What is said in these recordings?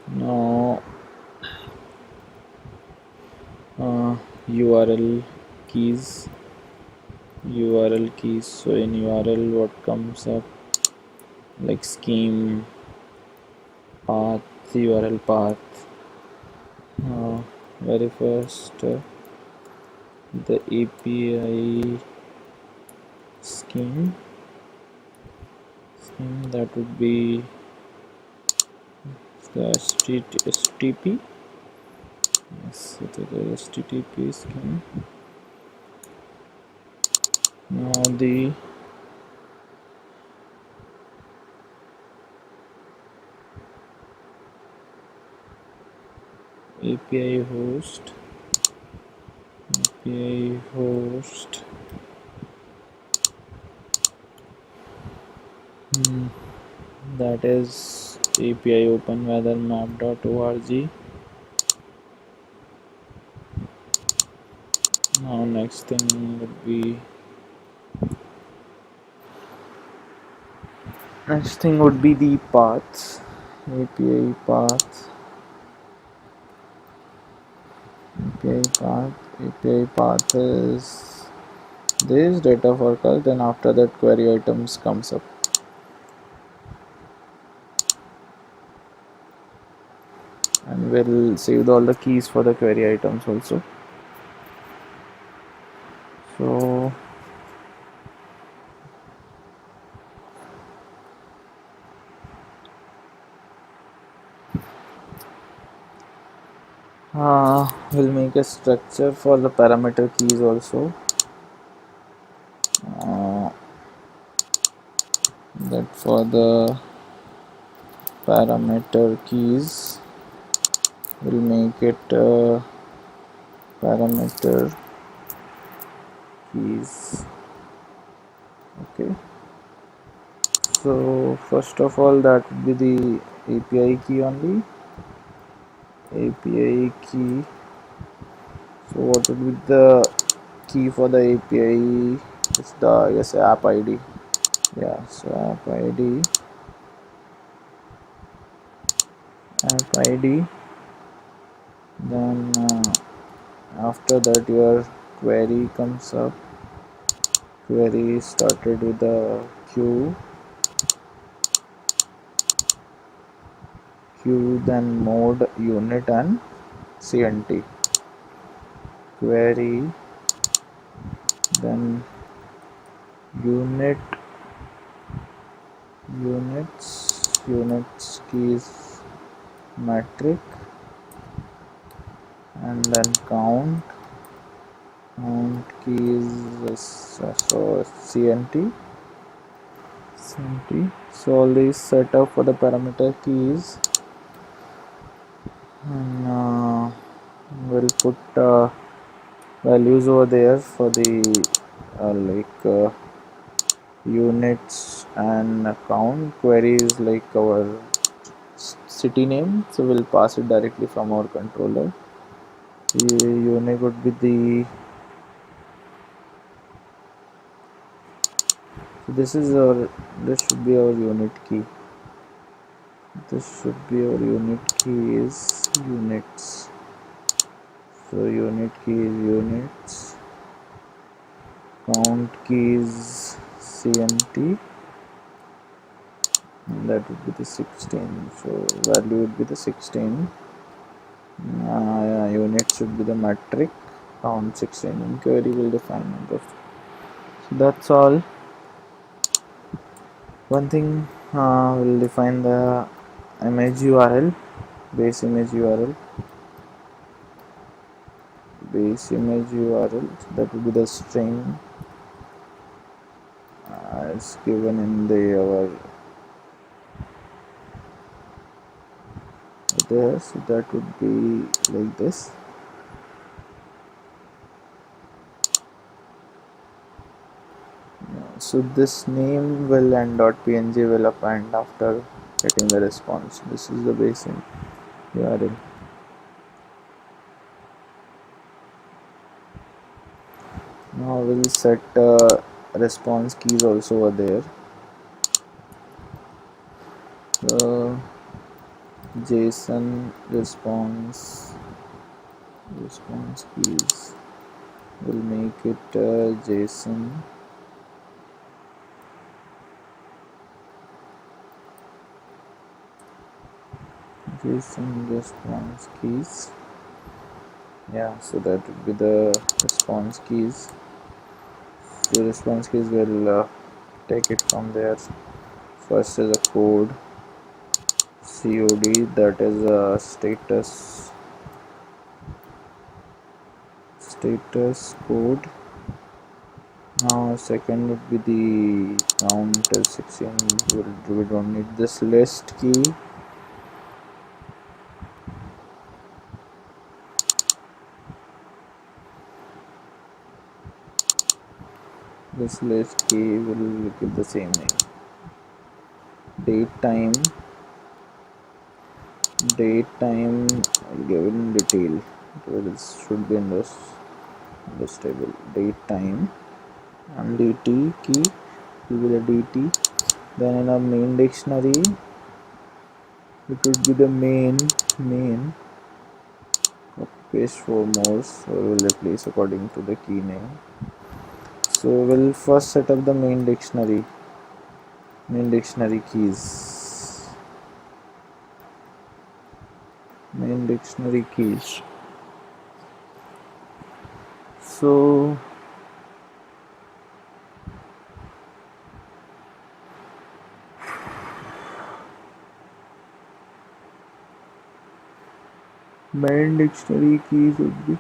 Now URL keys. So in URL, what comes up like scheme, path, URL path. Very first, the API scheme. That would be the HTTP. Yes, it is the HTTP scheme. Now the API host. That is API openweathermap.org. Now next thing would be the paths. API path. API path is this data forecast. Then after that, query items comes up. And we'll save all the keys for the query items also. So we'll make a structure for the parameter keys also. That for the parameter keys, we'll make it parameter keys. Okay. So first of all, that would be the API key only. API key. So what would be the key for the API? It's the app ID. Yeah, so app ID. Then after that your query comes up. Query started with the queue, then mode, unit and CNT. Query, then units keys metric, and then count keys, so CNT. So all these set up for the parameter keys, and we'll put values over there for the units and count. Queries like our city name, so we'll pass it directly from our controller. The unit would be the this should be our unit key. Is units. So unit key is units, count key is CNT, and that would be the 16. So value would be the 16. Unit should be the metric, count 16, and query will define number. So that's all. One thing, we'll define the image URL, base image URL. So that will be the string as given in our there. So that would be like this. So this name will and .png will append after getting the response. This is the base URL. Now we'll set response keys also over there. JSON response keys. We'll make it JSON response keys. Yeah, so that would be the response keys. So response keys will take it from there. First is a code, COD, that is a status code. Now second would be the count is 16. We don't need this list key. This list key will give the same name. Date time I'll give it in detail. It should be in this table. Date time and DT key will be the DT. Then in our main dictionary it would be the main. Copy paste 4 more, so we'll replace according to the key name. So we'll first set up the main dictionary keys. Main dictionary keys. So main dictionary keys would be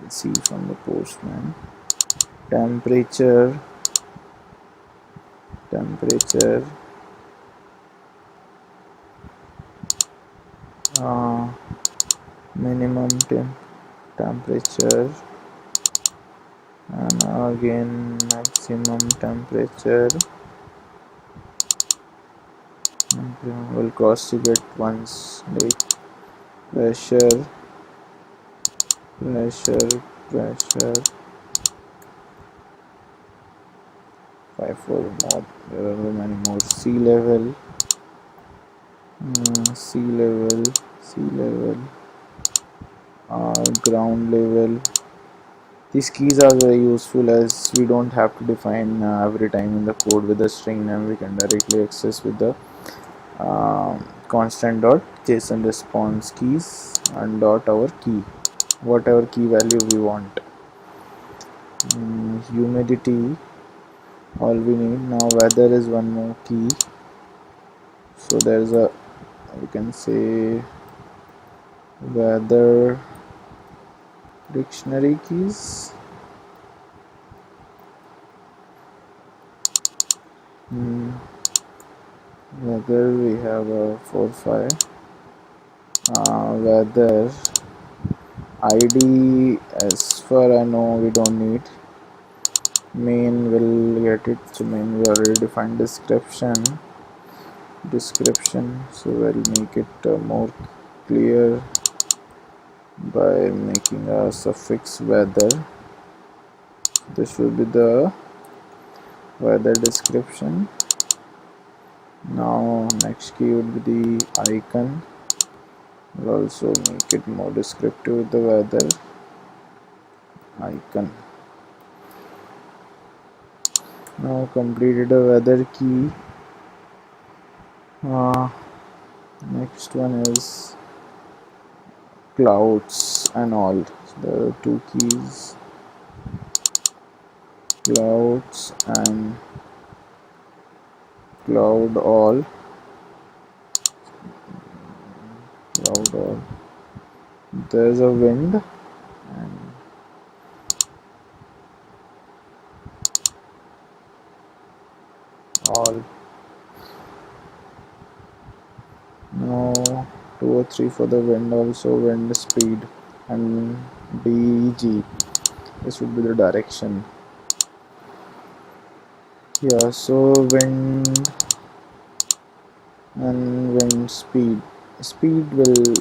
let's see from the postman. Temperature, minimum temperature, and again maximum temperature. Will cross check it once, like pressure, 5 4 more. There are many more. Sea level, ground level. These keys are very useful as we don't have to define every time in the code with a string name. We can directly access with the constant dot JSON response keys and dot our key, whatever key value we want. Humidity, all we need. Now weather is one more key, so there's a, you can say, weather dictionary keys. Weather we have a 4 5. Weather ID, as far I know, we don't need. Main will get it. So main we already defined description. So we'll make it more clear by making a suffix weather. This will be the weather description. Now next key would be the icon. We'll also make it more descriptive with the weather icon. Now completed a weather key. Next one is clouds and all. So there are two keys, clouds and cloud all. There's a wind and all. Now 2 or 3 for the wind, also wind speed and DEG. This would be the direction. Yeah, so wind and wind speed will